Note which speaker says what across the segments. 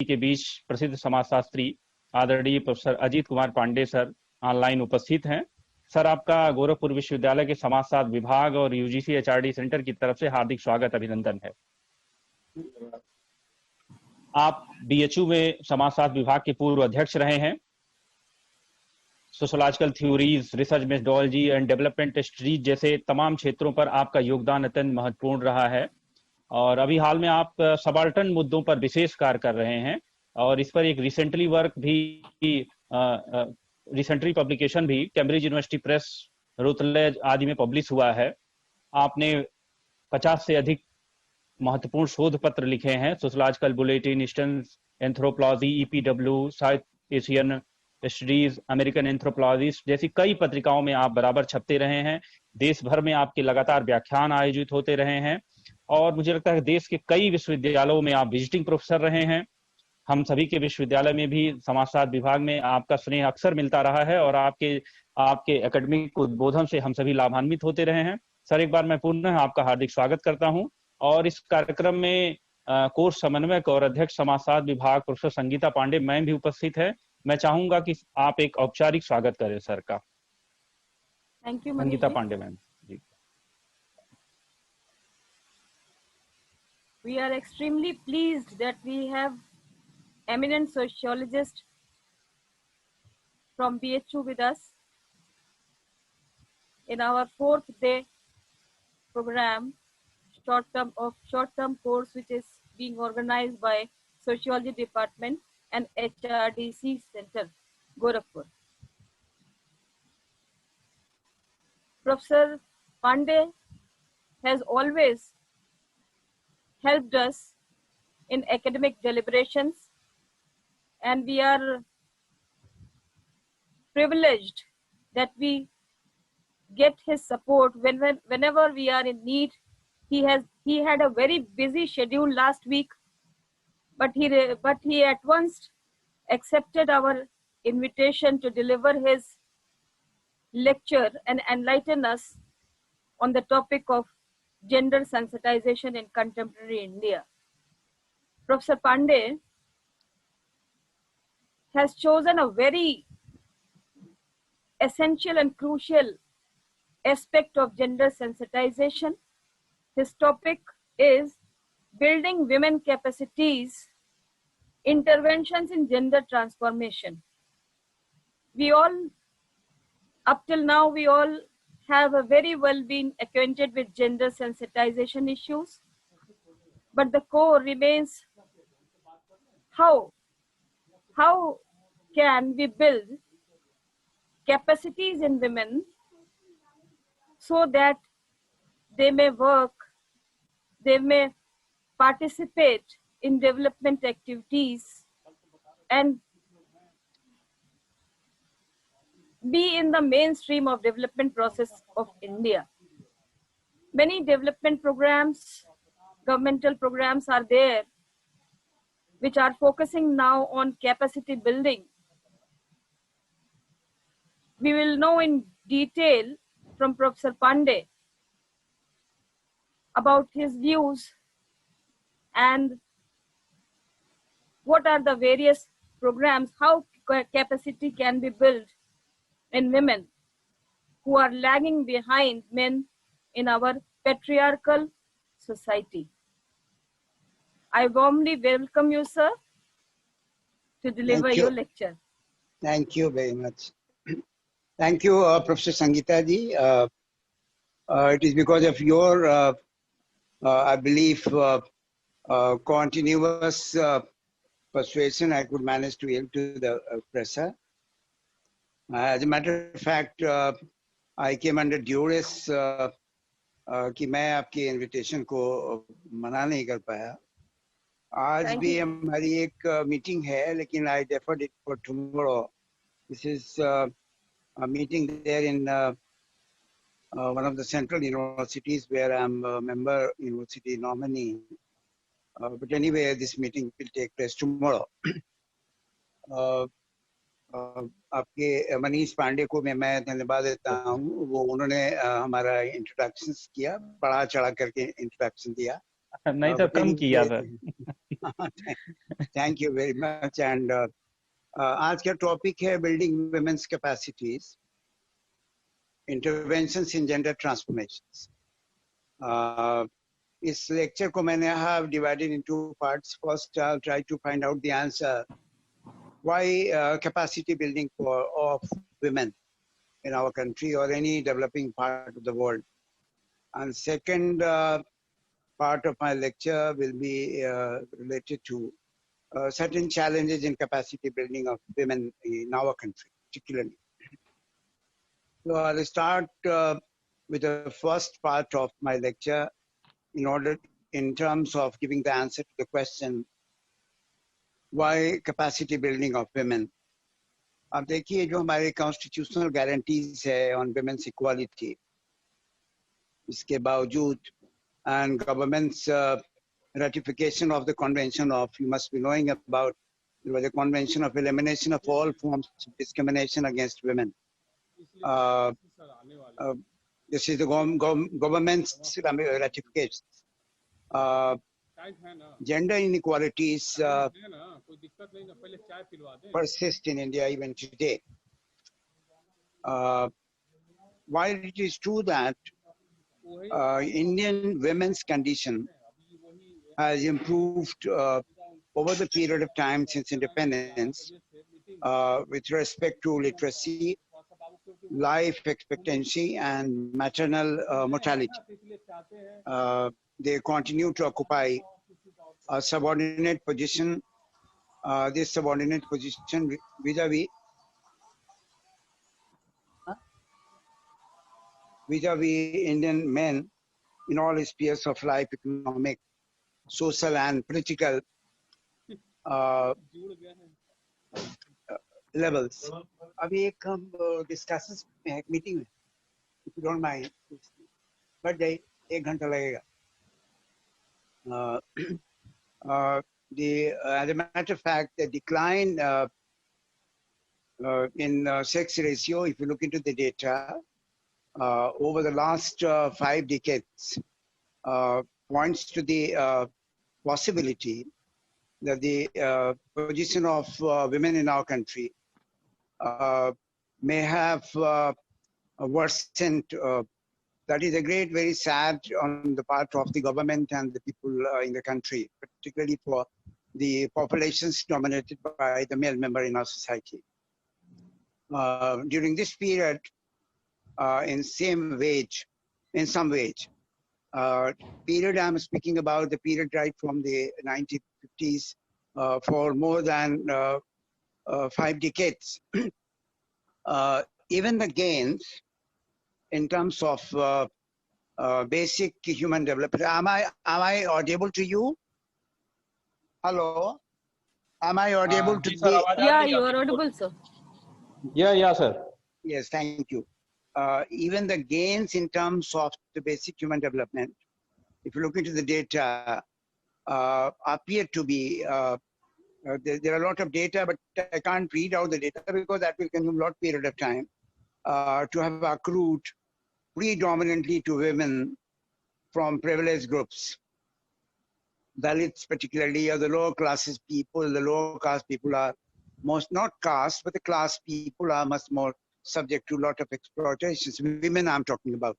Speaker 1: के बीच प्रसिद्ध समाजशास्त्री आदरणीय professor Ajit Kumar Pandey sir online उपस्थित हैं। सर, आपका गोरखपुर विश्वविद्यालय के समाजशास्त्र विभाग और यूजीसी एचआरडी सेंटर की तरफ से हार्दिक स्वागत अभिनंदन है। आप बीएचयू में समाजशास्त्र विभाग के पूर्व अध्यक्ष रहे हैं। Sociological theories, research methodology and development studies जैसे तमाम क्षेत्रों पर आपका योगदान अत्यंत महत्वपूर्ण रहा है और अभी हाल में आप सबाल्टर्न मुद्दों पर विशेष कार्य कर रहे हैं और इस पर एक रिसेंटली पब्लिकेशन भी कैम्ब्रिज यूनिवर्सिटी प्रेस, रोटलेज आदि में पब्लिश हुआ है। आपने 50 से अधिक महत्वपूर्ण शोध पत्र लिखे हैं। Sociological bulletin, eastern anthropology, EPW, south Asian studies, American anthropology जैसी कई पत्रिकाओं में आप बराबर छपते रहे हैं। देश भर में आपके लगातार व्याख्यान आयोजित होते रहे हैं और मुझे लगता है कि देश के कई विश्वविद्यालयों में आप विजिटिंग प्रोफेसर रहे हैं। हम सभी के विश्वविद्यालय में भी समाजशास्त्र विभाग में आपका स्नेह अक्सर मिलता रहा है और आपके एकेडमिक उद्बोधन से हम सभी लाभान्वित होते रहे हैं। सर, एक बार मैं पुनः आपका हार्दिक स्वागत करता हूं और इस कार्यक्रम में कोर्स समन्वयक और अध्यक्ष समाजशास्त्र विभाग प्रोफेसर संगीता पांडे मैम भी उपस्थित है। मैं चाहूंगा कि आप एक औपचारिक स्वागत करें सर का।
Speaker 2: Thank you
Speaker 1: Sangeeta Pandey ma'am ji.
Speaker 2: We are extremely pleased that we have eminent sociologists from BHU with us in our 4th day program, short-term course which is being organized by Sociology Department and HRDC Center, Gorakhpur. Professor Pandey has always helped us in academic deliberations and we are privileged that we get his support whenever we are in need. He had a very busy schedule last week, but he at once accepted our invitation to deliver his lecture and enlighten us on the topic of gender sensitization in contemporary India. Professor Pandey has chosen a very essential and crucial aspect of gender sensitization. His topic is building women capacities, interventions in gender transformation. Up till now, we all have a very well been acquainted with gender sensitization issues, but the core remains how can we build capacities in women so that they may work, they may participate in development activities and be in the mainstream of development process of India. Many development programs, governmental programs are there which are focusing now on capacity building. We will know in detail from Professor Pandey about his views and what are the various programs, how capacity can be built in women who are lagging behind men in our patriarchal society. I warmly welcome you, sir, to deliver your lecture.
Speaker 3: Thank you very much. Thank you, Professor Sangeeta ji. It is because of your, I believe, continuous persuasion I could manage to yield to the presser. As a matter of fact, I came under duress कि मैं आपकी invitation को मना नहीं कर पाया। आज भी हमारी एक मीटिंग है, लेकिन I deferred it for tomorrow. This is a meeting there in one of the central universities where I'm a member university nominee. But anyway, this meeting will take place tomorrow. आपके मनीष पांडे को मैं धन्यवाद देता हूँ। वो उन्होंने हमारा इंट्रोडक्शन किया, बड़ा चढ़ा करके इंट्रोडक्शन दिया।
Speaker 1: नहीं तो कम किया sir.
Speaker 3: Thank you very much. And आज का टॉपिक है बिल्डिंग वुमेन्स कैपेसिटीज, इंटरवेंशंस इन जेंडर ट्रांसफॉर्मेशंस. इस लेक्चर को मैंने have divided into parts. First, I'll try to find out the answer why capacity building of women in our country or any developing part of the world. And second part of my lecture will be related to certain challenges in capacity building of women in our country, particularly. So I'll start with the first part of my lecture in terms of giving the answer to the question, why capacity building of women? अब देखिए जो हमारे constitutional guarantees है on women's equality, इसके बावजूद and government's ratification of the convention of, you must be knowing about, the convention of elimination of all forms of discrimination against women. This is the government's ratification. Gender inequalities persist in India even today. While it is true that Indian women's condition has improved over the period of time since independence with respect to literacy, life expectancy, and maternal mortality. They continue to occupy a subordinate position. This subordinate position vis-a-vis Indian men in all spheres of life, economic, social, and political levels. अभी एक हम discussions में एक meeting में, if you don't mind, but जाइए 1 घंटा लगेगा. As a matter of fact, the decline in sex ratio, if you look into the data, over the last 5 decades, points to the possibility that the position of women in our country may have worsened. That is a great, very sad on the part of the government and the people in the country, particularly for the populations dominated by the male member in our society. During this period, in some wage, period I'm speaking about the period right from the 1950s for more than 5 decades. Even the gains in terms of basic human development. Am I audible to you? Hello? Am I audible to you?
Speaker 2: Yeah, you are audible, sir.
Speaker 1: Yeah, sir.
Speaker 3: Yes, thank you. Even the gains in terms of the basic human development, if you look into the data, appear to be, there are a lot of data, but I can't read out the data because that will consume a lot period of time, to have accrued predominantly to women from privileged groups. Dalits particularly, or the lower classes people, the lower caste people are most, not caste, but the class people are much more subject to a lot of exploitations. Women I'm talking about,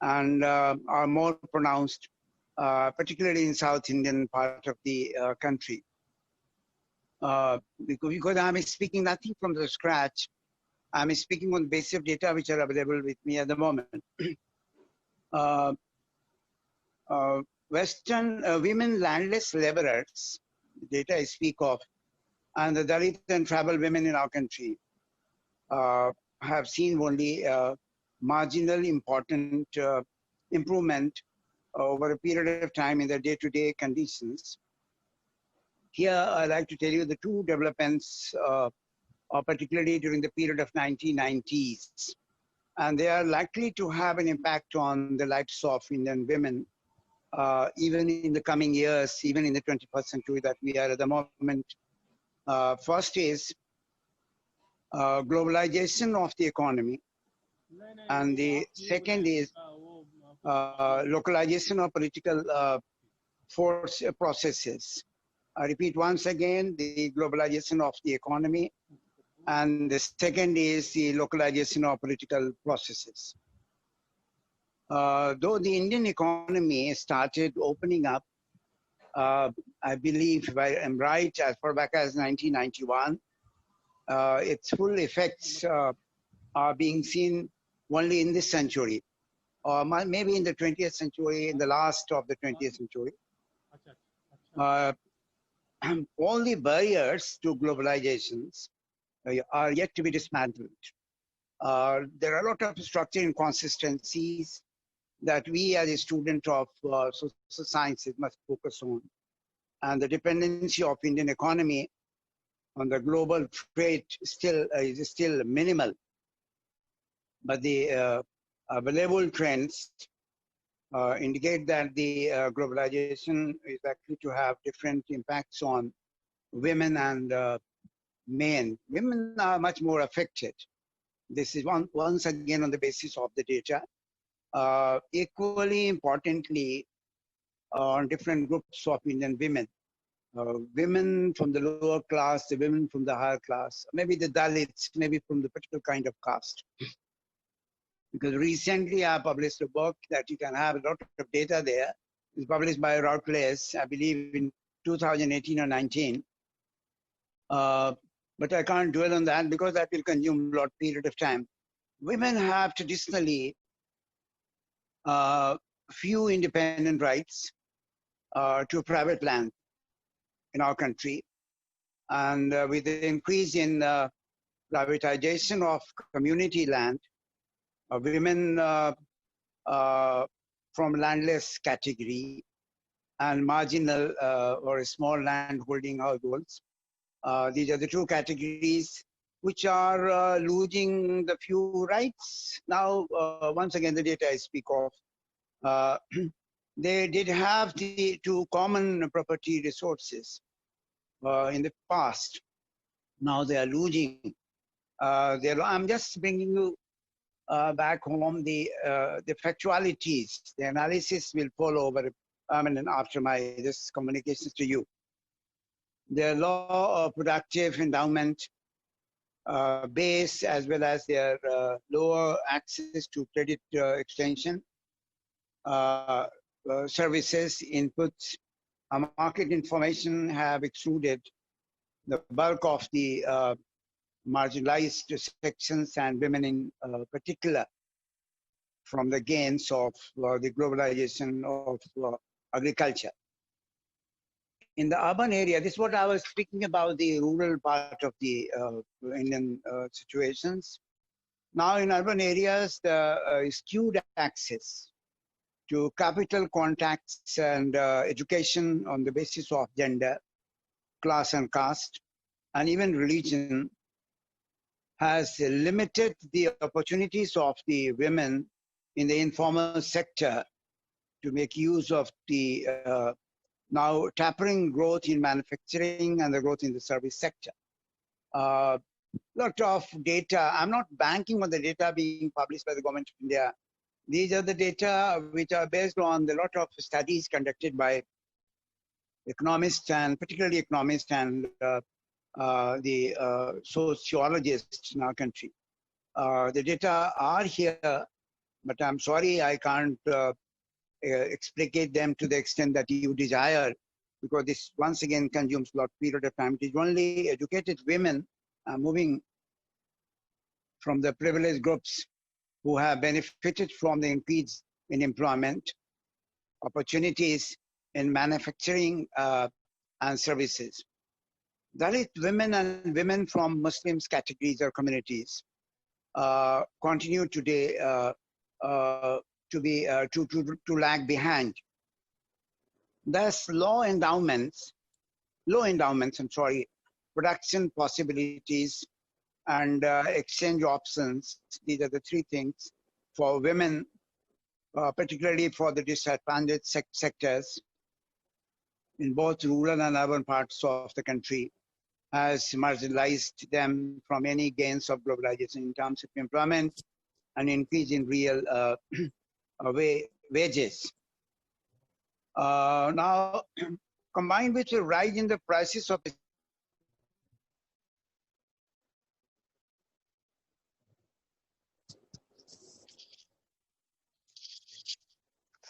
Speaker 3: and are more pronounced, particularly in South Indian part of the country. Because I'm speaking nothing from the scratch, I'm speaking on the basis of data which are available with me at the moment. Western women landless laborers, the data I speak of, and the Dalit and tribal women in our country have seen only marginal important improvement over a period of time in their day-to-day conditions. Here, I'd like to tell you the 2 developments, particularly during the period of 1990s. And they are likely to have an impact on the lives of Indian women, even in the coming years, even in the 21st century that we are at the moment. First is globalization of the economy. And the second is localization of political force processes. I repeat once again, the globalization of the economy, and the second is the localization of political processes. Though the Indian economy started opening up, I believe, if I am right, as far back as 1991, its full effects are being seen only in this century, or maybe in the 20th century, in the last of the 20th century. All the barriers to globalizations are yet to be dismantled. There are a lot of structural inconsistencies that we as a student of social sciences must focus on. And the dependency of Indian economy on the global trade is still minimal. But the available trends indicate that the globalization is likely to have different impacts on women and men. Women are much more affected. This is once again on the basis of the data. Equally importantly, on different groups of Indian women. Women from the lower class, the women from the higher class, maybe the Dalits, maybe from the particular kind of caste. Because recently I published a book that you can have a lot of data there. It's published by Routledge, I believe in 2018 or 19. But I can't dwell on that because that will consume a lot period of time. Women have traditionally few independent rights to private land in our country. And with the increase in privatization of community land, women from landless category and marginal or small land holding households. These are the two categories which are losing the few rights. Now, once again, the data I speak of, they did have the two common property resources in the past. Now they are losing. I'm just bringing you back home the factualities. The analysis will follow over after my this communications to you. The law of productive endowment base, as well as their lower access to credit extension services, inputs, market information have excluded the bulk of the marginalized sections and women in particular from the gains of the globalization of agriculture. In the urban area, this is what I was speaking about, the rural part of the Indian situations. Now in urban areas, the skewed access to capital contacts and education on the basis of gender, class and caste, and even religion has limited the opportunities of the women in the informal sector to make use of the now tapering growth in manufacturing and the growth in the service sector. Lot of data, I'm not banking on the data being published by the government of India. These are the data which are based on the lot of studies conducted by economists, and particularly economists and the sociologists in our country. The data are here, but I'm sorry I can't explicate them to the extent that you desire, because this once again consumes a lot period of time. It is only educated women moving from the privileged groups who have benefited from the increase in employment, opportunities in manufacturing and services. Dalit women and women from Muslims categories or communities continue today to lag behind. Thus, low endowments, production possibilities and exchange options. These are the three things for women, particularly for the disadvantaged sectors in both rural and urban parts of the country, has marginalized them from any gains of globalization in terms of employment and increase in real wages. Now, combined with a rise in the prices of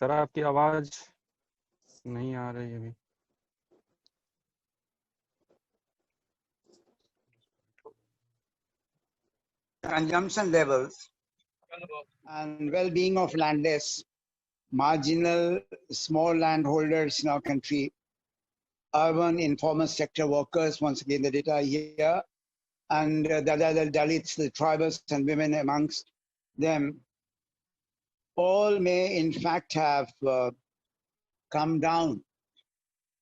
Speaker 4: sir आपकी आवाज नहीं आ रही अभी।
Speaker 3: consumption levels and well-being of landless, marginal small landholders in our country, urban informal sector workers, once again the data here, and the Dalits, the tribals and women amongst them, all may in fact have come down.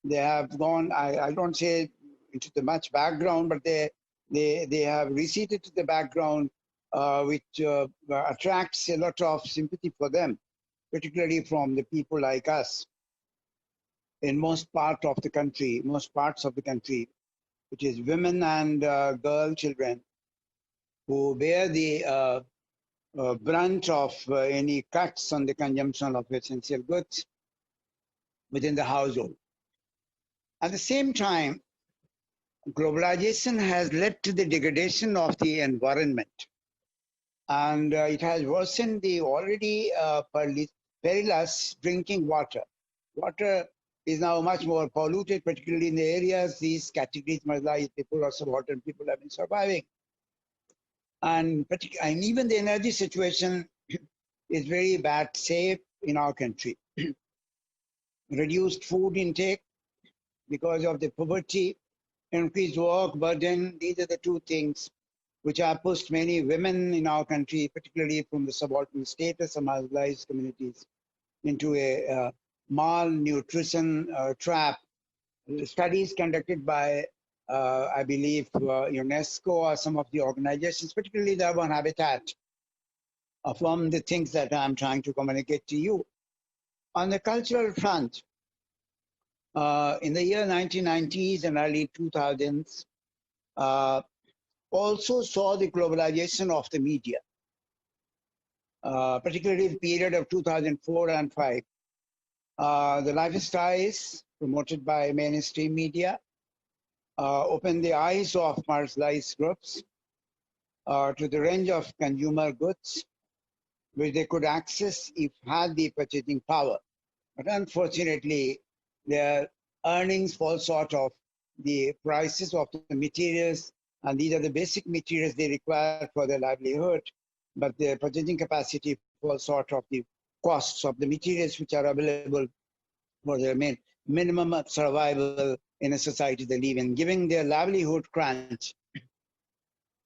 Speaker 3: They have gone, I don't say into the much background, but they have receded to the background, which attracts a lot of sympathy for them, particularly from the people like us in most parts of the country, which is women and girl children who bear the brunt of any cuts on the consumption of essential goods within the household. At the same time, globalization has led to the degradation of the environment, and it has worsened the already perilous drinking water. Water is now much more polluted, particularly in the areas these categories, Malay people or subaltern people, have been surviving. And even the energy situation is very bad, safe in our country. Reduced food intake because of the poverty, increased work burden. These are the two things which have pushed many women in our country, particularly from the subaltern status and marginalized communities, into a malnutrition trap. Studies conducted by, I believe, UNESCO or some of the organizations, particularly the Urban Habitat, from the things that I'm trying to communicate to you. On the cultural front, in the year 1990s and early 2000s, also saw the globalization of the media, particularly the period of 2004 and 5. The lifestyles promoted by mainstream media opened the eyes of marginalized groups to the range of consumer goods which they could access if had the purchasing power. But unfortunately, their earnings fall short of the prices of the materials, and these are the basic materials they require for their livelihood, but their purchasing capacity falls short of the costs of the materials which are available for their minimum of survival in a society they live in, giving their livelihood crunch.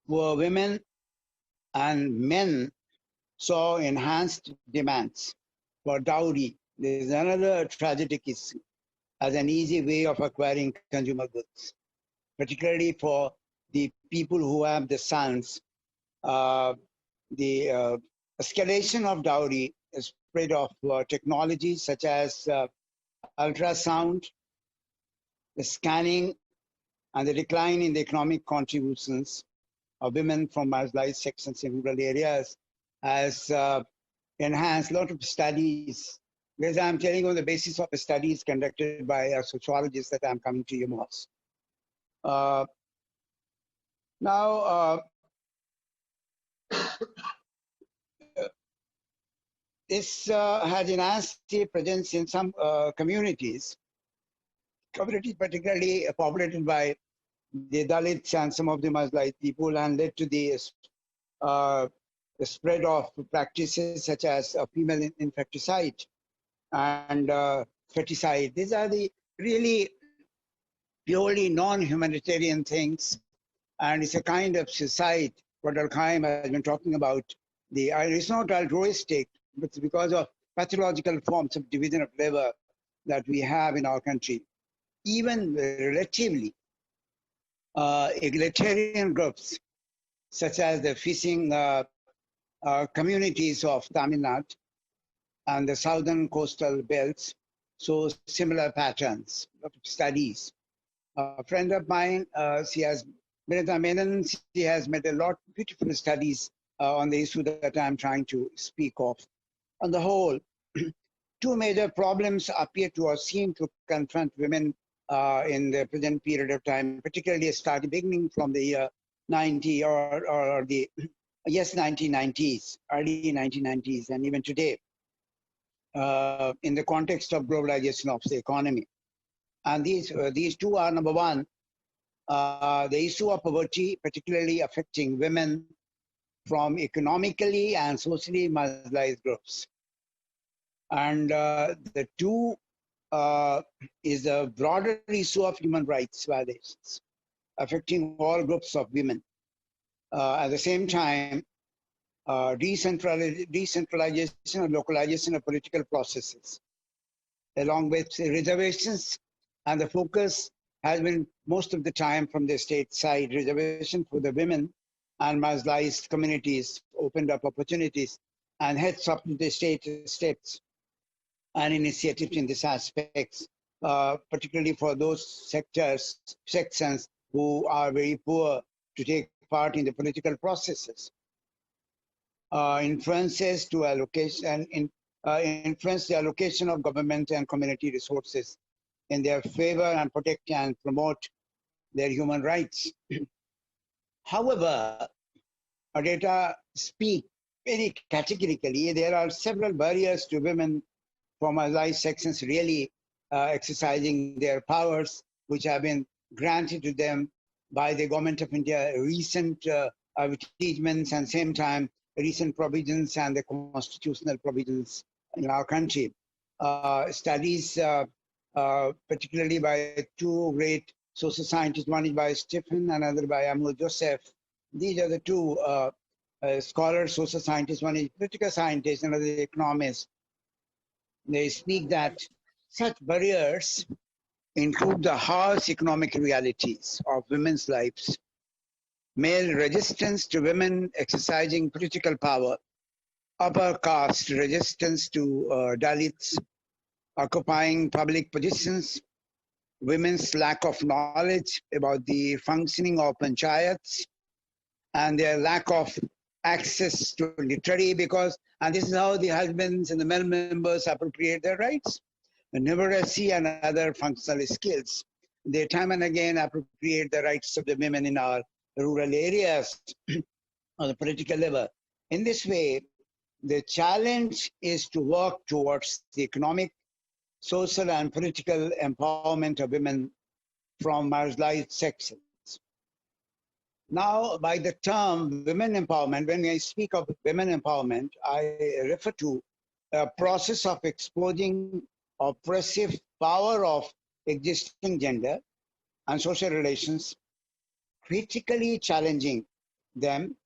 Speaker 3: Poor women and men saw enhanced demands for dowry. There is another tragic issue as an easy way of acquiring consumer goods, particularly for the people who have the sons. The escalation of dowry, the spread of technologies such as ultrasound, the scanning, and the decline in the economic contributions of women from marginalized sections in rural areas has enhanced a lot of studies. Because I'm telling you on the basis of the studies conducted by a sociologist that I'm coming to you most. This has enhanced the presence in some communities particularly populated by the Dalits and some of the marginalized people, and led to the spread of practices such as female infanticide and feticide. These are the really purely non-humanitarian things, and it's a kind of suicide. What Al-Qaim has been talking about. It's not altruistic, but it's because of pathological forms of division of labor that we have in our country. Even relatively egalitarian groups, such as the fishing communities of Tamil Nadu and the southern coastal belts, so similar patterns of studies. A friend of mine, she has made a lot of beautiful studies on the issue that I'm trying to speak of. On the whole, two major problems appear to or seem to confront women in the present period of time, particularly beginning from the year 90 or the, yes, 1990s, early 1990s, and even today, in the context of globalization of the economy. And these two are, number one, the issue of poverty, particularly affecting women from economically and socially marginalized groups. And the two is a broader issue of human rights violations affecting all groups of women. At the same time, decentralization and localization of political processes, along with reservations, and the focus has been most of the time from the state side, reservation for the women and marginalized communities opened up opportunities and heads up to the state steps and initiatives in this aspects, particularly for those sections who are very poor to take part in the political processes. Influences to allocation, influence the allocation of government and community resources in their favor and protect and promote their human rights. However, our data speak very categorically. There are several barriers to women from marginalized sections really exercising their powers, which have been granted to them by the government of India, recent advertisements and same time recent provisions and the constitutional provisions in our country. Studies, particularly by two great social scientists, one is by Stephen, another by Amul Joseph. These are the two scholars, social scientists, one is political scientist, another is economist. They speak that such barriers include the harsh economic realities of women's lives, male resistance to women exercising political power, upper caste resistance to Dalits occupying public positions, women's lack of knowledge about the functioning of panchayats, and their lack of access to literary, because, and this is how the husbands and the male members appropriate their rights, numeracy and other functional skills. They time and again appropriate the rights of the women in our rural areas on the political level. In this way, the challenge is to work towards the economic, social, and political empowerment of women from marginalized sections. Now, by the term women empowerment, when I speak of women empowerment, I refer to a process of exposing oppressive power of existing gender and social relations, critically challenging them,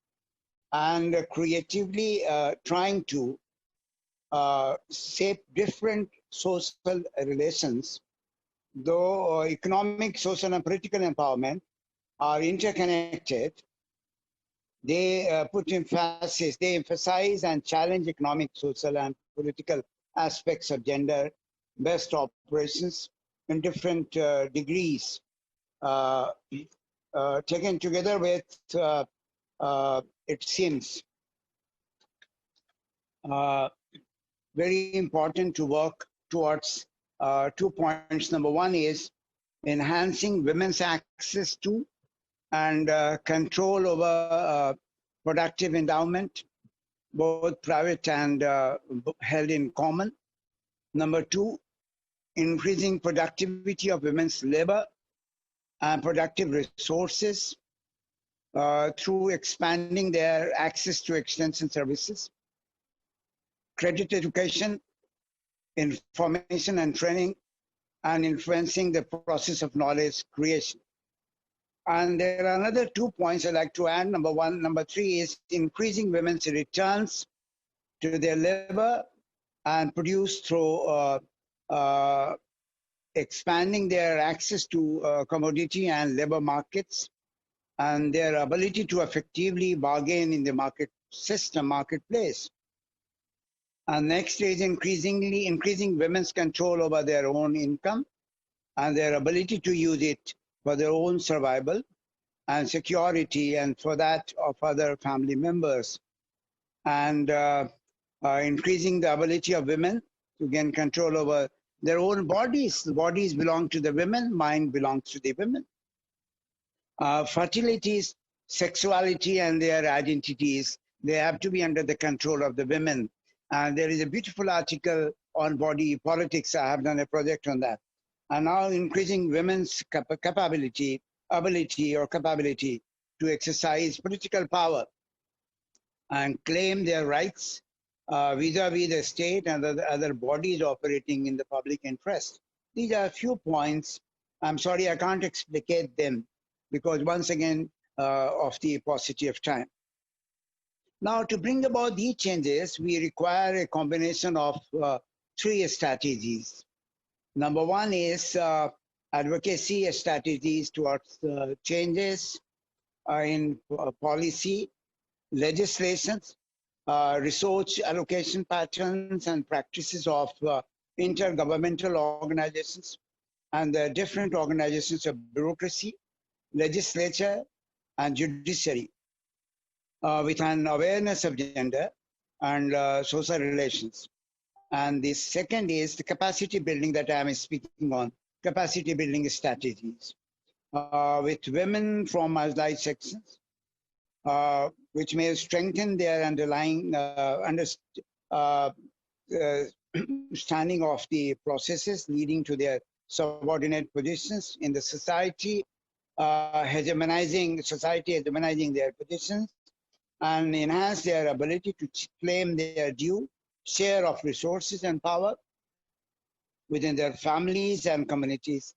Speaker 3: and creatively trying to shape different social relations, though economic, social, and political empowerment are interconnected. They put emphasis, they emphasize and challenge economic, social, and political aspects of gender-based operations in different degrees, taken together with, it seems, very important to work towards 2 points. Number one is enhancing women's access to and control over productive endowment, both private and held in common. Number two, increasing productivity of women's labor and productive resources through expanding their access to extension services, credit education, information and training, and influencing the process of knowledge creation. And there are another 2 points I'd like to add. Number three is increasing women's returns to their labor and produce through expanding their access to commodity and labor markets and their ability to effectively bargain in the marketplace. And next is increasing women's control over their own income and their ability to use it for their own survival and security and for that of other family members. And increasing the ability of women to gain control over their own bodies. The bodies belong to the women, mind belongs to the women. Fertilities, sexuality, and their identities, they have to be under the control of the women. And there is a beautiful article on body politics. I have done a project on that. And now increasing women's ability to exercise political power and claim their rights vis-a-vis the state and the other bodies operating in the public interest. These are a few points. I'm sorry, I can't explicate them because once again, of the paucity of time. Now, to bring about these changes, we require a combination of three strategies. Number one is advocacy strategies towards changes in policy, legislations, resource allocation patterns and practices of intergovernmental organizations and the different organizations of bureaucracy, legislature, and judiciary, with an awareness of gender and social relations. And the second is the capacity building that I am speaking on, capacity building strategies with women from marginalized sections, which may strengthen their underlying understanding of the processes leading to their subordinate positions in the society, hegemonizing their positions, and enhance their ability to claim their due share of resources and power within their families and communities,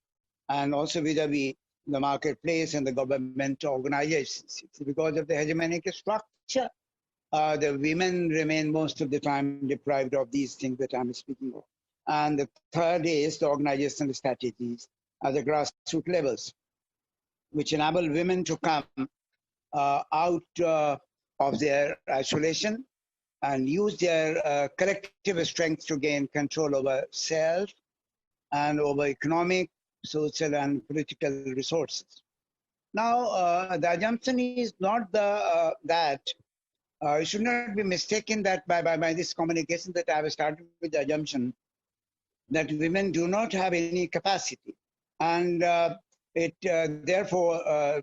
Speaker 3: and also vis-a-vis the marketplace and the government organizations. It's because of the hegemonic structure, the women remain most of the time deprived of these things that I'm speaking of. And the third is the organizational strategies at the grassroots levels, which enable women to come out of their isolation and use their collective strength to gain control over self and over economic, social, and political resources. Now, the assumption is not that it should not be mistaken that by this communication that I have started with the assumption that women do not have any capacity, and therefore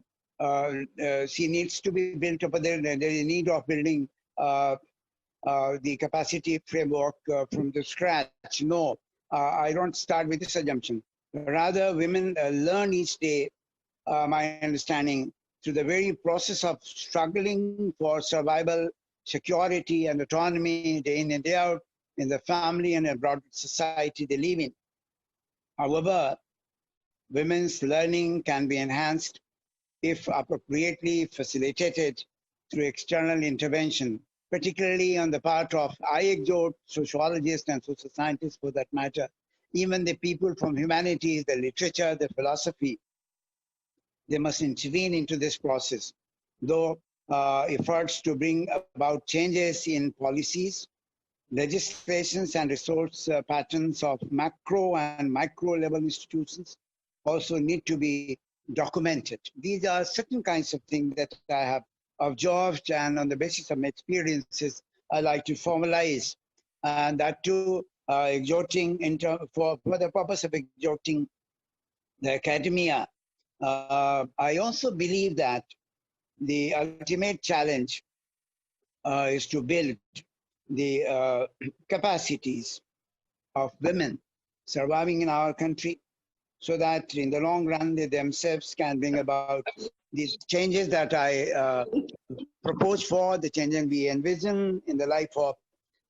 Speaker 3: she needs to be built up. There is a need of building the capacity framework from the scratch. No, I don't start with this assumption. Rather, women learn each day, my understanding, through the very process of struggling for survival, security, and autonomy day in and day out in the family and a broader society they live in. However, women's learning can be enhanced if appropriately facilitated through external intervention, particularly on the part of, I exhort sociologists and social scientists for that matter, even the people from humanities, the literature, the philosophy, they must intervene into this process. Though efforts to bring about changes in policies, legislations, and resource patterns of macro and micro level institutions also need to be documented. These are certain kinds of things that I have observed, and on the basis of my experiences, I like to formalize, and that too, exhorting for the purpose of exhorting the academia. I also believe that the ultimate challenge is to build the capacities of women surviving in our country, so that in the long run they themselves can bring about these changes that I propose for, the changes we envision in the life of,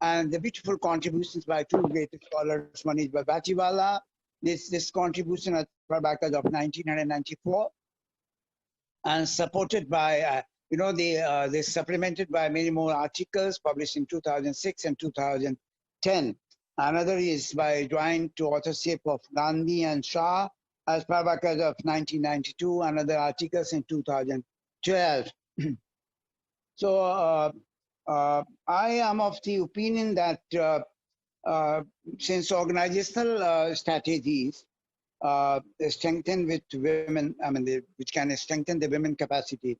Speaker 3: and the beautiful contributions by two great scholars. One is by Battiwala. This contribution as far back as of 1994, and supported by, they supplemented by many more articles published in 2006 and 2010. Another is by joint authorship of Gandhi and Shah as far back as of 1992, another articles in 2012. So I am of the opinion that since organizational strategies strengthen with women, which can strengthen the women capacity,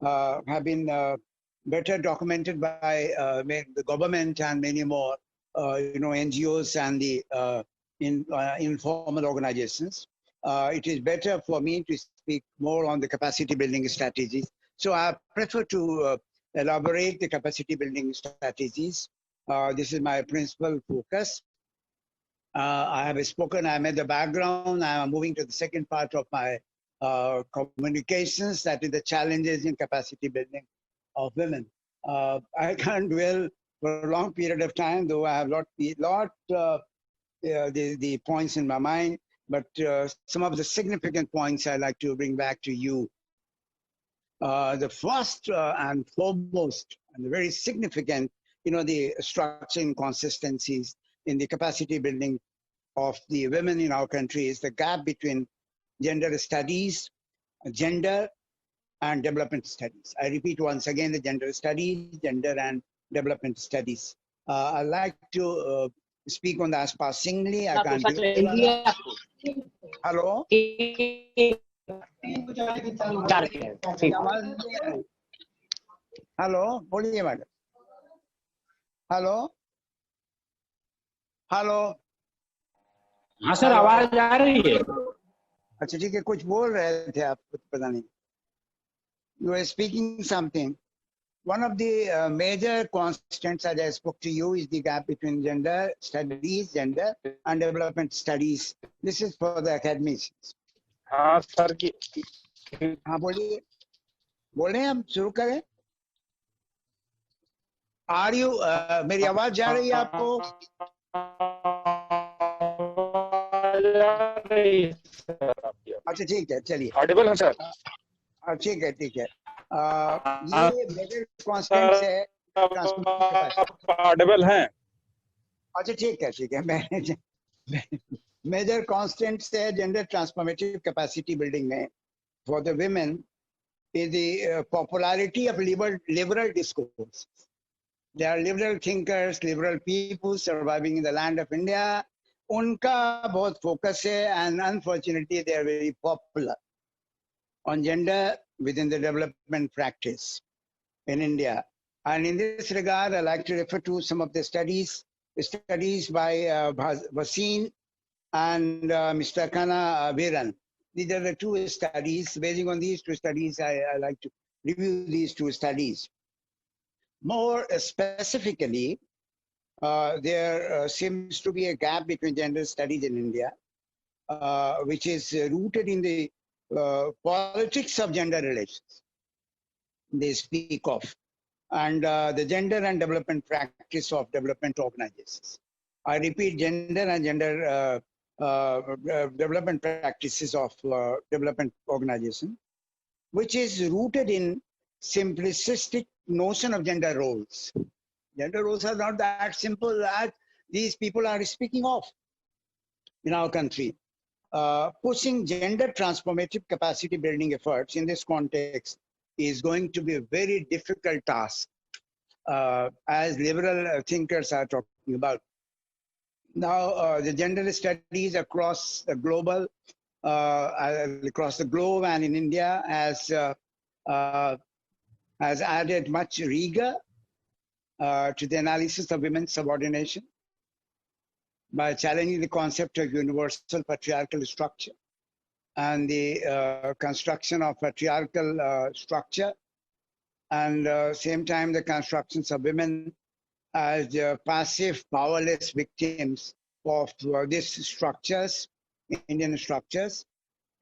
Speaker 3: have been better documented by the government and many more, NGOs and the in informal organizations. It is better for me to speak more on the capacity building strategies. So I prefer to elaborate the capacity building strategies. This is my principal focus. I have spoken, I made the background. I am moving to the second part of my communications, that is the challenges in capacity building of women. I can't dwell for a long period of time, though I have the points in my mind, but some of the significant points I'd like to bring back to you. The first and foremost, and very significant, the structure inconsistencies in the capacity building of the women in our country is the gap between gender studies, gender, and development studies. I repeat once again, the gender studies, gender and development studies. I'd like to speak on that passingly. I can't do it. Hello? Hello बोलिए madam hello hello
Speaker 1: हाँ sir आवाज आ रही है
Speaker 3: अच्छा ठीक है कुछ बोल रहे थे आप कुछ पता नहीं you were speaking something one of the major constants as I spoke to you is the gap between gender studies gender and development studies this is for the academicians
Speaker 1: हाँ सर की
Speaker 3: हाँ बोलिए बोल रहे हैं हम शुरू करें आर यू मेरी आवाज जा रही है आपको अच्छा ठीक है चलिए
Speaker 4: ऑडिबल है सर
Speaker 3: ठीक है ये मेजर कांस्टेंट्स है
Speaker 4: ऑडिबल है
Speaker 3: अच्छा ठीक है मेजर कांस्टेंट्स है जेंडर ट्रांसफॉर्मेटिव कैपेसिटी बिल्डिंग में for the women is the popularity of liberal discourse. There are liberal thinkers, liberal people surviving in the land of India. उनका बहुत focus है and unfortunately they are very popular on gender within the development practice in India. And in this regard, I like to refer to some of the studies by Vasin and Mr. Kana Viran. These are the two studies. Based on these two studies, I like to review these two studies. More specifically, there seems to be a gap between gender studies in India, which is rooted in the politics of gender relations they speak of, and the gender and development practice of development organizations. I repeat, gender and gender development practices of development organization, which is rooted in simplistic notion of gender roles. Gender roles are not that simple that these people are speaking of in our country. Pushing gender transformative capacity building efforts in this context is going to be a very difficult task, as liberal thinkers are talking about. Now, the gender studies across the globe and in India has added much rigor to the analysis of women's subordination by challenging the concept of universal patriarchal structure and the construction of patriarchal structure, and same time the constructions of women as passive, powerless victims of these structures, Indian structures.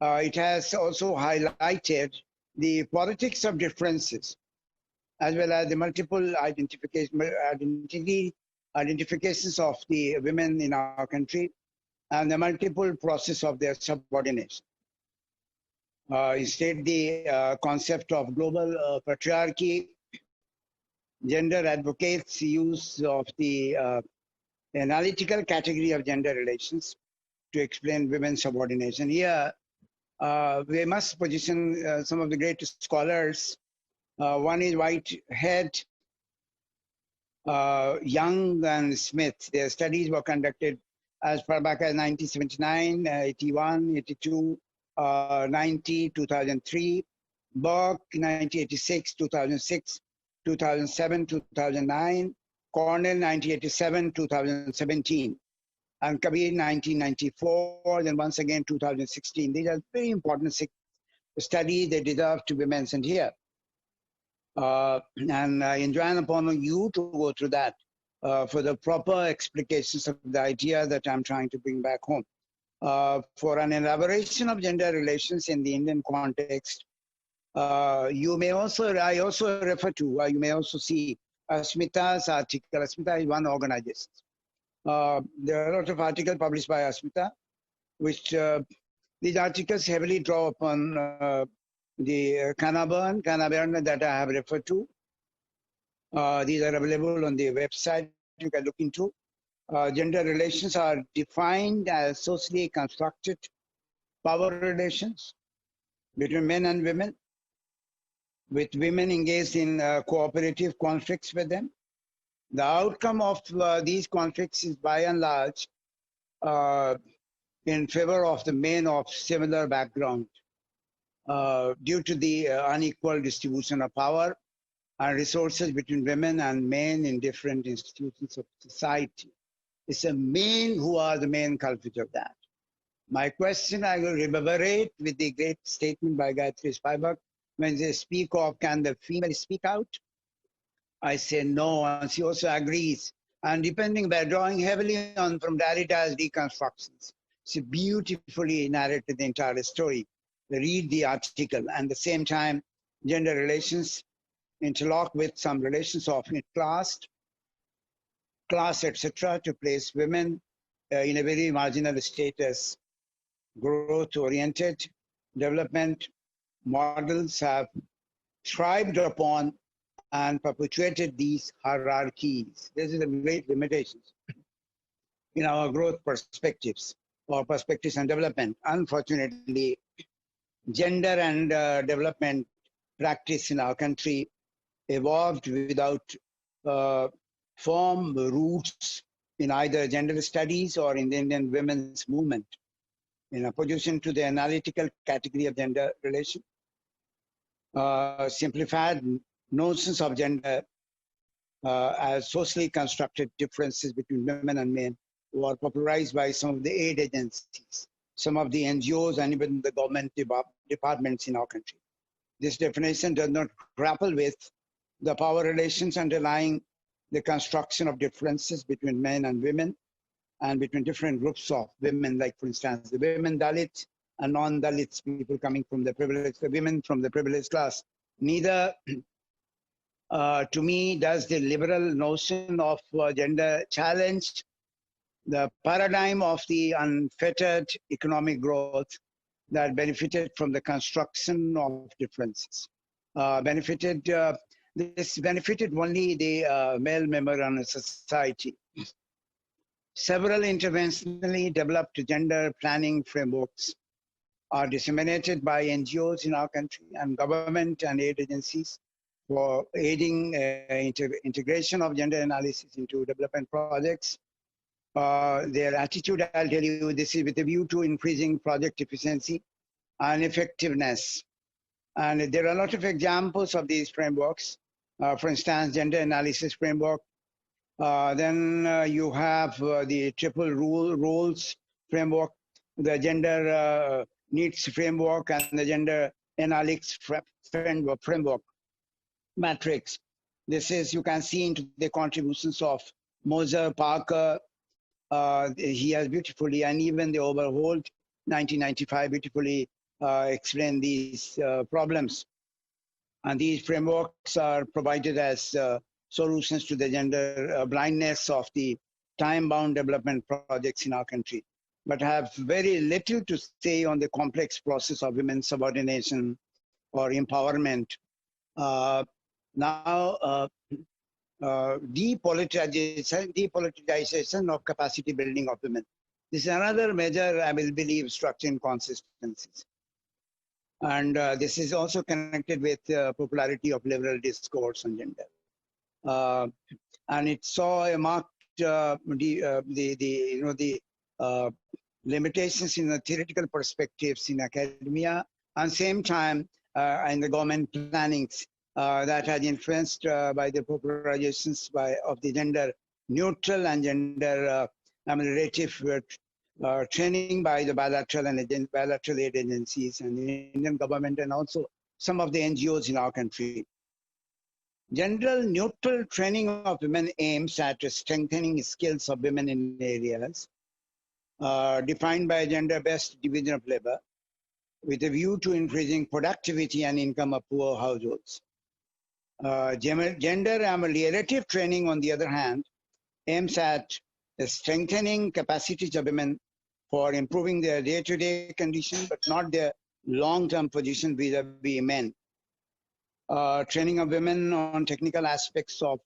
Speaker 3: It has also highlighted the politics of differences, as well as the multiple identifications of the women in our country, and the multiple process of their subordination. Instead, the concept of global patriarchy. Gender advocates use of the analytical category of gender relations to explain women's subordination. Here, we must position some of the greatest scholars. One is Whitehead, Young, and Smith. Their studies were conducted as far back as 1979, 81, 82, 90, 2003, Burke, 1986, 2006, 2007, 2009, Cornell, 1987, 2017. and Kabir 1994, then once again 2016. These are very important studies. They deserve to be mentioned here. And I enjoin upon you to go through that for the proper explications of the idea that I'm trying to bring back home. For an elaboration of gender relations in the Indian context, you may also, I also refer to, you may also see Asmita's article. Asmita is one organization. There are a lot of articles published by Asmita, which these articles heavily draw upon the Kanaban that I have referred to. These are available on the website. You can look into. Gender relations are defined as socially constructed power relations between men and women, with women engaged in cooperative conflicts with them. The outcome of these conflicts is by and large in favor of the men of similar background due to the unequal distribution of power and resources between women and men in different institutions of society. It's the men who are the main culprit of that. My question I will reverberate with the great statement by Gayatri Spivak when they speak of, can the female speak out? I say no, and she also agrees. And depending by drawing heavily on from Derrida's deconstructions, she beautifully narrated the entire story. Read the article, and at the same time, gender relations interlock with some relations of class, etc., to place women in a very marginal status. Growth-oriented development models have thrived upon and perpetuated these hierarchies. This is a great limitation in our growth perspectives or perspectives and development. Unfortunately, gender and development practice in our country evolved without firm roots in either gender studies or in the Indian women's movement. In opposition to the analytical category of gender relation, simplified notions of gender as socially constructed differences between women and men were popularized by some of the aid agencies, some of the NGOs, and even the government departments in our country. This definition does not grapple with the power relations underlying the construction of differences between men and women and between different groups of women, like, for instance, the women Dalits and non-Dalits, people coming from the privileged, the women from the privileged class. Neither, to me, does the liberal notion of gender challenge the paradigm of the unfettered economic growth that benefited from the construction of differences. This benefited only the male member of a society. Several interventionally developed gender planning frameworks are disseminated by NGOs in our country and government and aid agencies for aiding integration of gender analysis into development projects. Their attitude, I'll tell you, this is with a view to increasing project efficiency and effectiveness. And there are a lot of examples of these frameworks. For instance, gender analysis framework. Then you have the triple roles framework, the gender needs framework, and the gender analytics framework matrix. This is, you can see into the contributions of Moser, Parker. He has beautifully, and even the Overholt 1995 beautifully explained these problems. And these frameworks are provided as solutions to the gender blindness of the time-bound development projects in our country, but have very little to say on the complex process of women's subordination or empowerment. Depoliticization of capacity building of women. This is another major, I will believe, structure inconsistencies. And this is also connected with popularity of liberal discourse on gender. And it saw a marked limitations in the theoretical perspectives in academia, and same time in the government plannings that had influenced by the popularizations of the gender neutral and gender relative training by the bilateral and bilateral aid agencies and the Indian government and also some of the NGOs in our country. Gender neutral training of women aims at strengthening skills of women in areas defined by gender-based division of labor with a view to increasing productivity and income of poor households. Gender ameliorative training, on the other hand, aims at strengthening capacities of women for improving their day-to-day condition, but not their long-term position vis-a-vis men. Training of women on technical aspects of,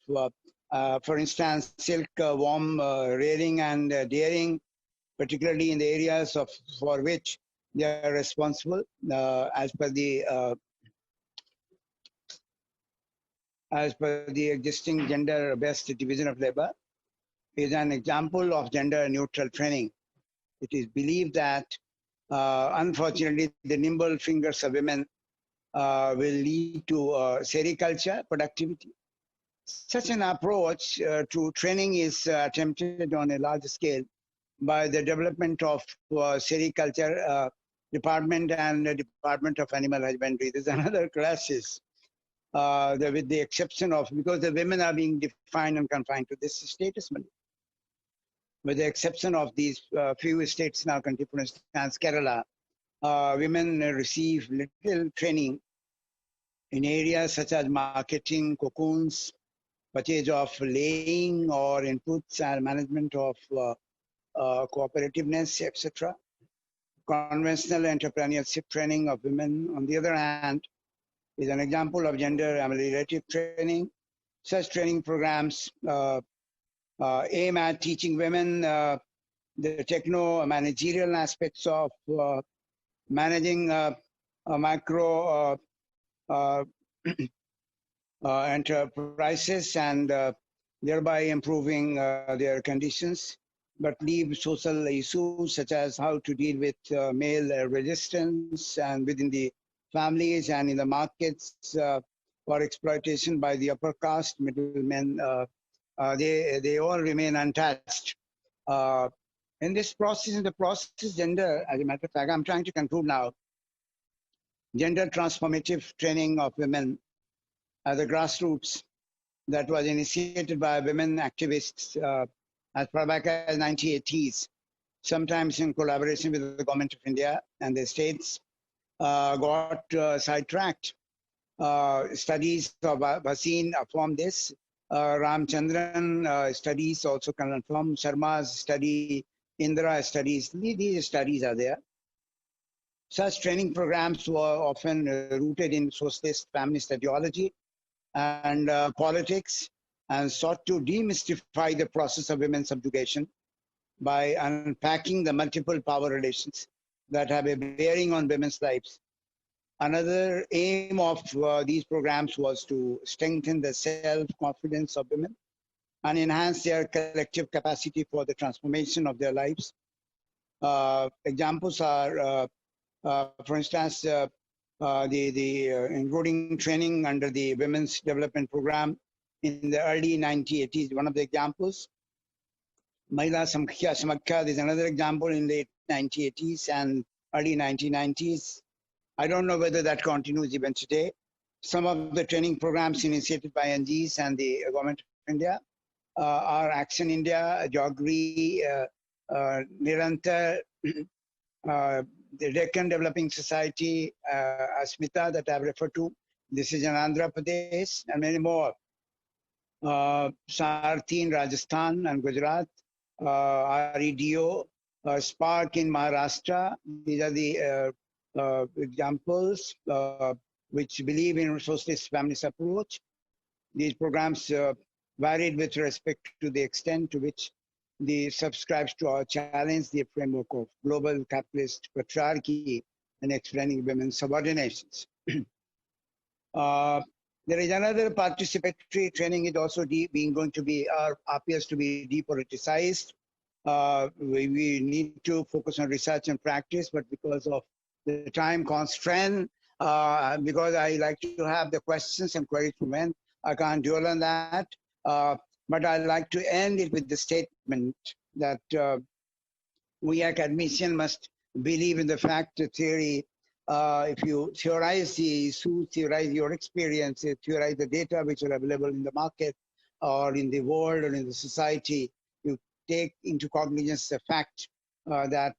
Speaker 3: for instance, silk, worm rearing and dairying, particularly in the areas for which they are responsible as per the existing gender-based division of labor, is an example of gender-neutral training. It is believed that, unfortunately, the nimble fingers of women will lead to sericulture, productivity. Such an approach to training is attempted on a large scale by the development of sericulture department and the Department of Animal Husbandry. There's another crisis with the exception of, because the women are being defined and confined to this status money. With the exception of these few states in our country, for instance, Kerala, women receive little training in areas such as marketing, cocoons, purchase of laying or inputs and management of cooperativeness, etc. Conventional entrepreneurship training of women, on the other hand, is an example of gender ameliorative training. Such training programs aim at teaching women the techno-managerial aspects of managing micro enterprises and thereby improving their conditions, but leave social issues such as how to deal with male resistance and within the families and in the markets for exploitation by the upper caste middlemen. They all remain untouched. In the process, gender, as a matter of fact, I'm trying to conclude now, gender transformative training of women as a grassroots that was initiated by women activists as far back as 1980s, sometimes in collaboration with the government of India and the states, got sidetracked. Studies of Bhasin affirm this. Ramchandran studies also confirm. Sharma's study, Indra studies, these studies are there. Such training programs were often rooted in socialist feminist ideology and politics, and sought to demystify the process of women's subjugation by unpacking the multiple power relations that have a bearing on women's lives. Another aim of these programs was to strengthen the self-confidence of women and enhance their collective capacity for the transformation of their lives. Examples are, for instance, including training under the Women's Development Program in the early 1980s, one of the examples. Mahila Samakhya is another example in the 1980s and early 1990s. I don't know whether that continues even today. Some of the training programs initiated by NGs and the government of India are Action India, Jogri, Nirantar, the Deccan Developing Society, Asmita that I've referred to. This is in Andhra Pradesh and many more. Sarthi in Rajasthan and Gujarat, REDO, Spark in Maharashtra. These are the examples which believe in socialist feminist approach. These programs varied with respect to the extent to which they subscribes to or challenge the framework of global capitalist patriarchy and explaining women's subordinations. There is another participatory training is also appears to be depoliticized. We need to focus on research and practice, but because of the time constraint, because I like to have the questions and queries from men, I can't dwell on that. But I'd like to end it with the statement that we academicians must believe in the fact theory. If you theorize the issues, theorize your experience, theorize the data which are available in the market or in the world or in the society, you take into cognizance the fact that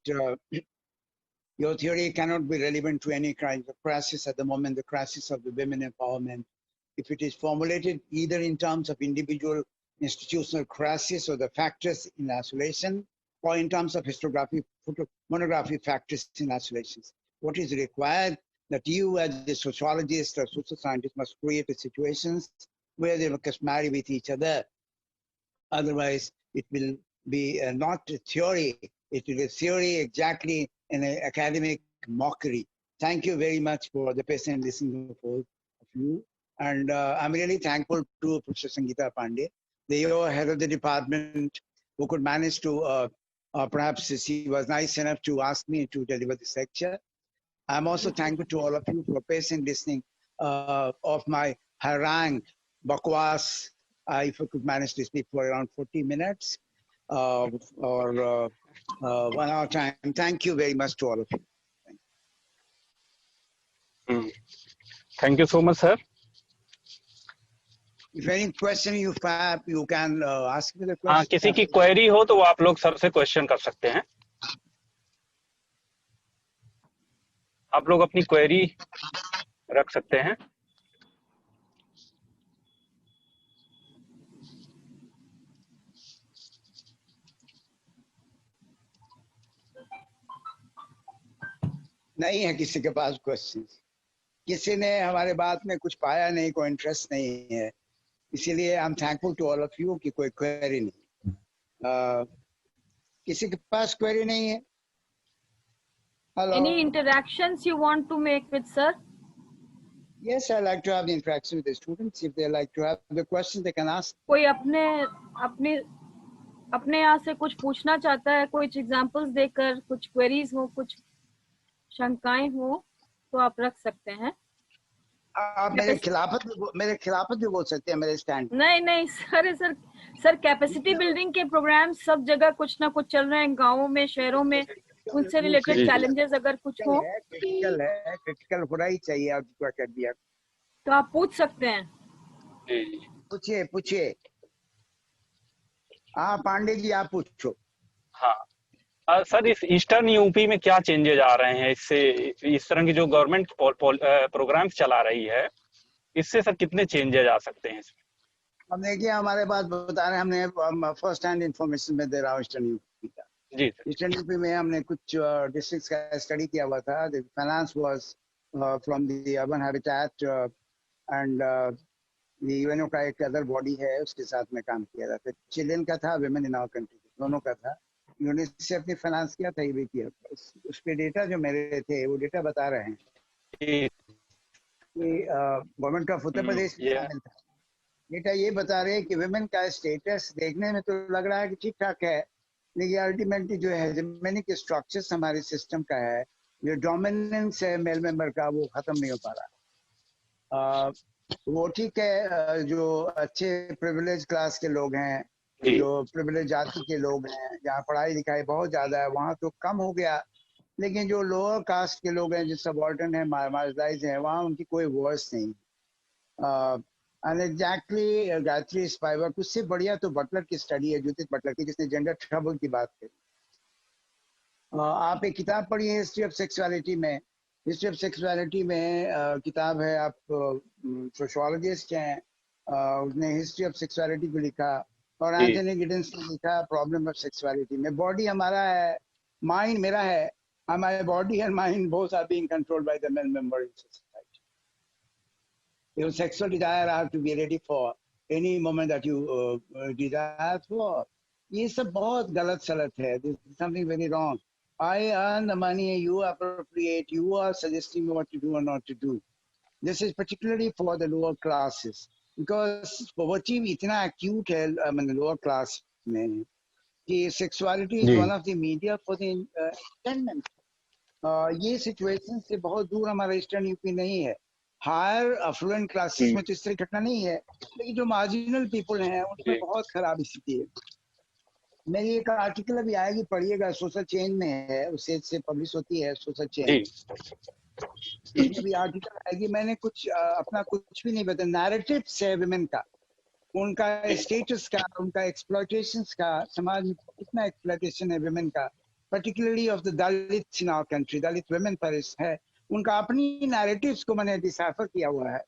Speaker 3: your theory cannot be relevant to any kind of crisis at the moment, the crisis of the women empowerment. If it is formulated either in terms of individual institutional crisis or the factors in isolation, or in terms of historiography, monography factors in isolations. What is required that you as a sociologist or social scientist must create situations where they must marry with each other. Otherwise, it will be not a theory, it will be a theory exactly in an academic mockery. Thank you very much for the patient listening of all of you. And I'm really thankful to Professor Sangeeta Pandey, the head of the department, who could manage to, perhaps she was nice enough to ask me to deliver this lecture. I'm also thankful to all of you for patient listening of my harangue, bakwas, if I could manage to speak for around 40 minutes or 1 hour time. Thank you very much to all of you.
Speaker 1: Thank you so much, sir.
Speaker 3: If any question you have, you can ask me the question.
Speaker 1: हाँ, किसी की query हो तो आप लोग sir से question कर सकते हैं. आप लोग अपनी क्वेरी रख सकते हैं.
Speaker 3: नहीं है किसी के पास क्वेश्चन. किसी ने हमारे बात में कुछ पाया नहीं, कोई इंटरेस्ट नहीं है, इसीलिए I am thankful to all of you कि कोई क्वेरी नहीं. किसी के पास क्वेरी नहीं है? Hello.
Speaker 2: Any interactions you want to make with sir?
Speaker 3: Yes, I like to have the interaction with the students. If they like to have the questions, they can ask.
Speaker 2: कोई अपने यहाँ से कुछ पूछना चाहता है, कुछ एग्जांपल्स देकर, कुछ क्वेरीज हो, कुछ शंकाएं हो, तो आप रख सकते हैं.
Speaker 3: आप मेरे खिलाफत भी बोल सकते हैं, मेरे स्टैंड.
Speaker 2: नहीं सर कैपेसिटी बिल्डिंग के प्रोग्राम सब जगह कुछ ना कुछ चल रहे हैं, गाँवों में, शहरों में, उनसे रिलेटेड चैलेंजेस अगर कुछ हो,
Speaker 3: क्रिटिकल होना ही चाहिए. आप क्या कर दिया
Speaker 2: तो आप पूछ सकते हैं.
Speaker 3: पूछिए. हाँ पांडे जी, आप पूछो.
Speaker 1: हाँ सर, इस ईस्टर्न यूपी में क्या चेंजेस आ रहे हैं इससे, इस तरह की जो गवर्नमेंट प्रोग्राम्स चला रही है, इससे सर कितने चेंजेस आ सकते हैं इसमें?
Speaker 3: हम देखिए, हमारे पास बता रहे हैं, हमने फर्स्ट हैंड इंफॉर्मेशन में दे रहा हूँ ईस्टर्न यूपी का. जी ईस्टर्न यूपी में हमने कुछ डिस्ट्रिक्ट्स का स्टडी किया हुआ था. The finance was from the urban habitat and the UNO का एक अदर बॉडी है, उसके साथ में काम किया था. फिर चिल्ड्रन का था, वुमेन इन आवर कंट्री, दोनों का था. यूनिट से अपनी फाइनेंस किया था, ये भी किया. उस पे डेटा जो मेरे थे, वो डेटा बता रहे हैं कि गवर्नमेंट ऑफ उत्तर प्रदेश में शामिल था. डेटा ये बता रहे हैं कि वुमेन का स्टेटस देखने में तो लग रहा है कि ठीक ठाक है, लेकिन अल्टीमेटली जो हेजेमनिक स्ट्रक्चर्स हमारे सिस्टम का है, जो डोमिनेंस है मेल मेंबर का, वो खत्म नहीं हो पा रहा. वो ठीक है, जो अच्छे प्रिविलेज क्लास के लोग हैं, जो प्रिविलेज जाति के लोग हैं, जहाँ पढ़ाई लिखाई बहुत ज्यादा है, वहाँ तो कम हो गया. लेकिन जो लोअर कास्ट के लोग हैं, जो सबऑर्डिनेट है, मार्जिनाइज्ड हैं, वहाँ उनकी कोई वॉइस नहीं. एग्जैक्टली गायत्री स्पाइवक, उससे बढ़िया तो बटलर की स्टडी है, ज्योतिष बटलर की, जिसने जेंडर ट्रबल की बात करी. आप एक किताब पढ़िए हिस्ट्री ऑफ सेक्सुअलिटी में. हिस्ट्री ऑफ सेक्सुअलिटी में किताब है, आप सोशियोलॉजिस्ट हैं, उसने हिस्ट्री ऑफ सेक्सुअलिटी को लिखा, और एंथनी गिडेंस ने लिखा प्रॉब्लम ऑफ सेक्सुअलिटी में. बॉडी हमारा है, माइंड मेरा है, हमारे body and mind both are being controlled by the male member in society. Your sexual desire have to be ready for any moment that you desire for. ये सब बहुत गलत सलत है. This is something very wrong. I earn the money, you appropriate, you are suggesting me what to do or not to do. This is particularly for the lower classes, because poverty इतना acute है lower class में कि sexuality is one of the media for the entertainment. ये situation से बहुत दूर हमारा eastern UP नहीं है. हायर अफ्लुएंट क्लासेस में तो इस तरह घटना नहीं है, लेकिन जो मार्जिनल पीपल हैं, उनमें बहुत खराब स्थिति है. मेरी एक आर्टिकल अभी आएगी, पढ़िएगा, सोशल चेंज में है, उससे से पब्लिश होती है सोशल चेंज। इसमें भी आर्टिकल आएगी। मैंने कुछ अपना कुछ भी नहीं बताया। नैरेटिव्स है विमेन का, उनका स्टेटस का, उनका एक्सप्लॉयटेशन का, समाज में कितना एक्सप्लॉयटेशन है विमेन का, particularly of the Dalit in our country, Dalit women पर है। उनका अपनी नैरेटिव्स को मैंने डिसाइफर किया हुआ है,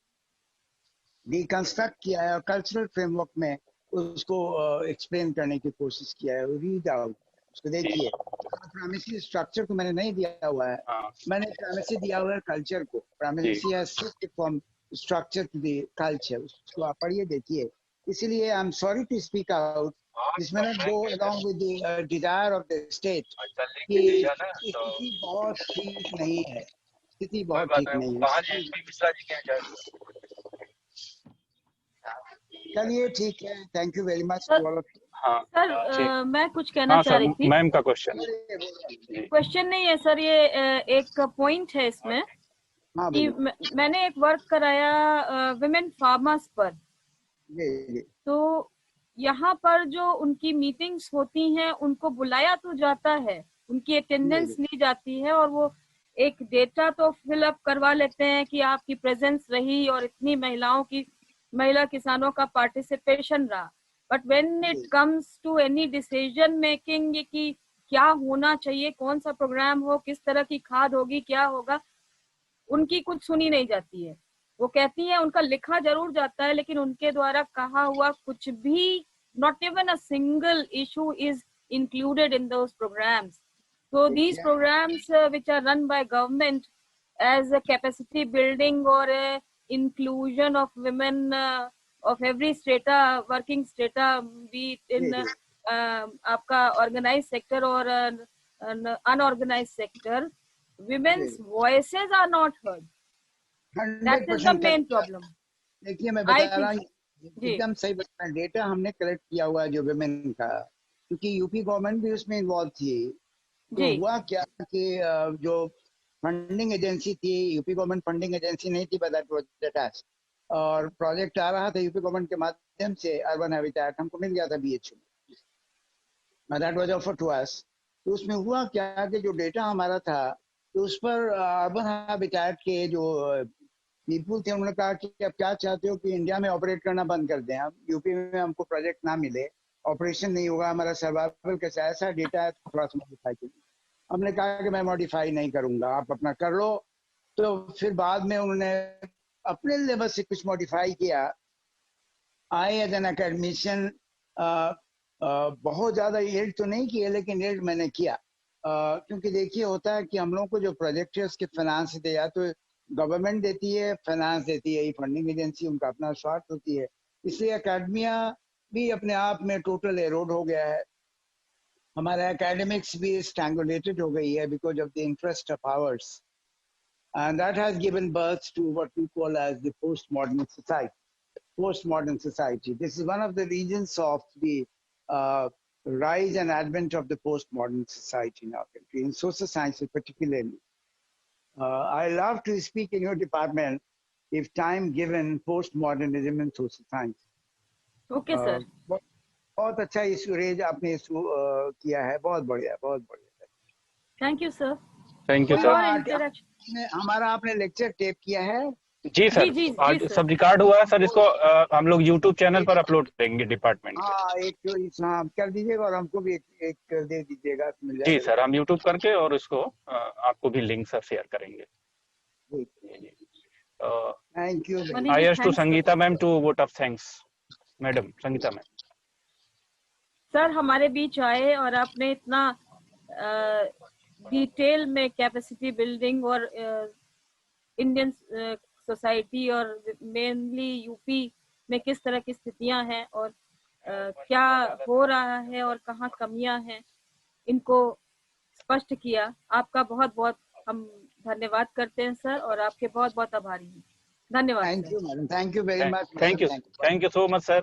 Speaker 3: डिकंस्ट्रक्ट किया है और कल्चरल फ्रेमवर्क में उसको एक्सप्लेन करने की कोशिश किया है। रीड आउट, उसको देखिए। प्राइमेसी स्ट्रक्चर को मैंने नहीं दिया हुआ है, मैंने प्राइमेसी दिया हुआ है कल्चर को। Primacy has shifted from structure to the culture, उसको आप पढ़िए, देखिए। इसीलिए I am sorry to speak out, this may not go along with the desire of the state कि स्थिति बहुत ठीक नहीं है, स्थिति बहुत ठीक नहीं है। चलिए ठीक है, thank you very much to all of you.
Speaker 4: हाँ
Speaker 2: सर मैं कुछ कहना चाह
Speaker 4: सर,
Speaker 2: रही थी।
Speaker 4: मैम का क्वेश्चन
Speaker 2: नहीं है सर, ये एक पॉइंट है इसमें
Speaker 3: हाँ
Speaker 2: कि मैंने एक वर्क कराया विमेन फार्मर्स पर। तो यहाँ पर जो उनकी मीटिंग्स होती हैं उनको बुलाया तो जाता है, उनकी अटेंडेंस ली जाती है और वो एक डेटा तो फिलअप करवा लेते हैं कि आपकी प्रेजेंस रही और इतनी महिला किसानों का पार्टिसिपेशन रहा। But when it comes to any decision making कि क्या होना चाहिए, कौन सा प्रोग्राम हो, किस तरह की खाद होगी, क्या होगा, उनकी कुछ सुनी नहीं जाती है। वो कहती है, उनका लिखा जरूर जाता है लेकिन उनके द्वारा कहा हुआ कुछ भी, not even a single issue is included in those programs. So these programs which are run by government as a capacity building or a inclusion of women of every strata, working strata, be it in आपका organized sector or unorganized sector, women's voices are not heard. That is the main problem.
Speaker 3: देखिए मैं बता रहा हूँ, एकदम सही बता रहा हूँ। डेटा हमने कलेक्ट किया हुआ है जो विमेन का, क्योंकि यूपी गवर्नमेंट भी उसमें इन्वॉल्व थी। तो हुआ क्या कि जो फंडिंग एजेंसी थी, यूपी गवर्नमेंट फंडिंग एजेंसी नहीं थी, बट और प्रोजेक्ट आ रहा था यूपी गवर्नमेंट के माध्यम से, अर्बन हैबिटेट हमको मिल गया था बीएचयू में, that was offered to us. तो उसमें हुआ क्या कि जो डेटा हमारा था, तो उस पर अर्बन हैबिटेट के जो पीपुल थे, उन्होंने कहा कि आप क्या चाहते हो कि इंडिया में ऑपरेट करना बंद कर दें, हम यूपी में हमको प्रोजेक्ट ना मिले, ऑपरेशन नहीं होगा, हमारा सर्वाइवल कैसा, ऐसा डेटा है, थोड़ा सा मॉडिफाई कीजिए। हमने कहा कि मैं मॉडिफाई नहीं करूंगा, आप अपना कर लो। तो फिर बाद में उन्होंने अपने लेवल से कुछ मॉडिफाई किया। आई एज एन एकेडमिशियन बहुत ज्यादा एड तो नहीं किया, लेकिन एड मैंने किया, क्योंकि देखिए होता है कि हम लोग को जो प्रोजेक्ट है उसके फाइनेंस दे, या तो गवर्नमेंट देती है, फाइनेंस देती है, फंडिंग एजेंसी, उनका अपना स्वार्थ होती है। इसलिए अकेडमिया भी अपने आप में टोटल एरोड हो गया है, हमारा एकेडमिक्स भी स्ट्रैंगुलेटेड हो गई है because of the interest of ours, and that has given birth to what we call as the postmodern society. This is one of the reasons of the rise and advent of the postmodern society in our country, in social sciences particularly. I love to speak in your department if time given, postmodernism and social science.
Speaker 2: Okay, sir.
Speaker 3: बहुत अच्छा issue raise आपने issue किया है, बहुत बढ़िया, बहुत बढ़िया।
Speaker 2: Thank you sir.
Speaker 4: Thank you sir.
Speaker 3: हमारा आपने लेक्चर टेप किया है?
Speaker 4: जी सर, आज सब रिकॉर्ड हुआ है सर, इसको हम लोग यूट्यूब चैनल पर अपलोड करेंगे डिपार्टमेंट।
Speaker 3: हाँ, एक तो कर दीजिएगा और हमको भी एक दे दीजिएगा।
Speaker 4: जी सर, हम यूट्यूब करके और इसको आपको भी लिंक सर शेयर करेंगे।
Speaker 3: Thank you.
Speaker 4: Hires to Sangeeta ma'am to vote of thanks. Madam Sangeeta ma'am.
Speaker 2: Sir हमारे बीच आए और आपने इतना डिटेल में कैपेसिटी बिल्डिंग और इंडियन सोसाइटी और मेनली यूपी में किस तरह की स्थितियां हैं और क्या हो रहा है और कहाँ कमियां हैं, इनको स्पष्ट किया। आपका बहुत बहुत हम धन्यवाद करते हैं सर, और आपके बहुत बहुत आभारी हैं। धन्यवाद।
Speaker 3: Thank you madam, thank you very much.
Speaker 4: Thank you so much sir.